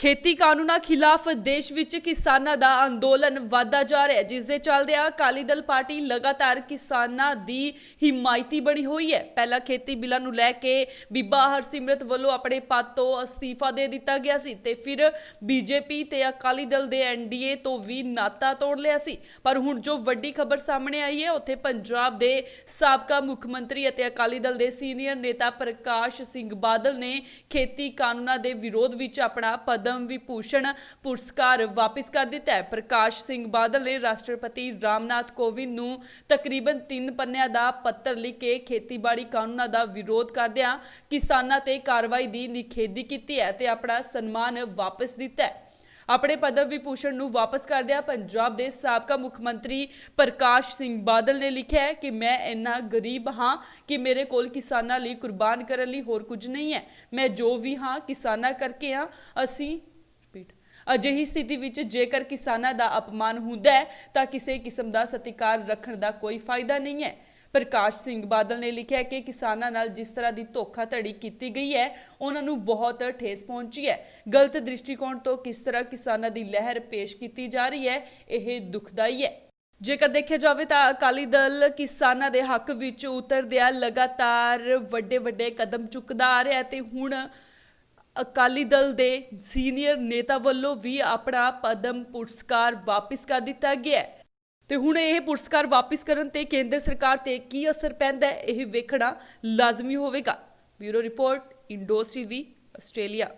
खेती कानूनों खिलाफ देश विच किसानां दा अंदोलन वधदा जा रहा है, जिस दे चलदिआं अकाली दल पार्टी लगातार किसानां दी हिमायती बनी हुई है। पहला खेती बिलां नूं लैके बीबा हरसिमरत वल्लों अपने पद तो अस्तीफा दे दिता गया सी ते फिर बीजेपी ते अकाली दल दे एनडीए तो भी नाता तोड़ लिया सी। पर हुण जो वड्डी खबर सामने आई है, उत्थे पंजाब दे साबका मुख मंत्री अते अकाली दल दे सीनियर नेता प्रकाश सिंह बादल ने खेती कानूनों के विरोध विच अपना पदम विभूषण पुरस्कार वापस कर दिता है। प्रकाश सिंह बादल ने राष्ट्रपति रामनाथ कोविंद नूं तकरीबन 3 पन्नियां दा पत्र लिख के खेतीबाड़ी कानूनों का विरोध करदिआं किसानां ते कार्रवाई की निखेधी की है ते अपना सन्मान वापस दिता है। अपने पदम विभूषण नूं वापस करदिआं पंजाब दे साबका मुख मंत्री प्रकाश सिंह बादल ने लिखा है कि मैं इन्ना गरीब हाँ कि मेरे कोल किसानां लई कुर्बान करन लई होर कुछ नहीं है। मैं जो भी हाँ किसानां करके हाँ। असीं अजिही स्थिति विच जेकर किसानां दा अपमान हुंदा है तां किसी किस्म दा सत्कार रखण दा कोई फायदा नहीं है। प्रकाश सिंह बादल ने लिखा है कि किसानां नाल जिस तरह की धोखाधड़ी की गई है, उन्हां नूं बहुत ठेस पहुंची है। गलत दृष्टिकोण तो किस तरह किसानां दी लहर पेश की जा रही है, यह दुखदाई है। जेकर देखा जाए तो अकाली दल किसानां दे हक विच उतरदिआं लगातार वड्डे वड्डे कदम चुकदा आ रहा है ते हुण अकाली दल दे सीनियर नेता वालों भी अपना पदम पुरस्कार वापस कर दिता गया है। ते हुण यह पुरस्कार वापस करन ते केंद्र सरकार ते की असर पैंदा है, यह वेखना लाजमी होवेगा। Bureau report, Indus TV, Australia.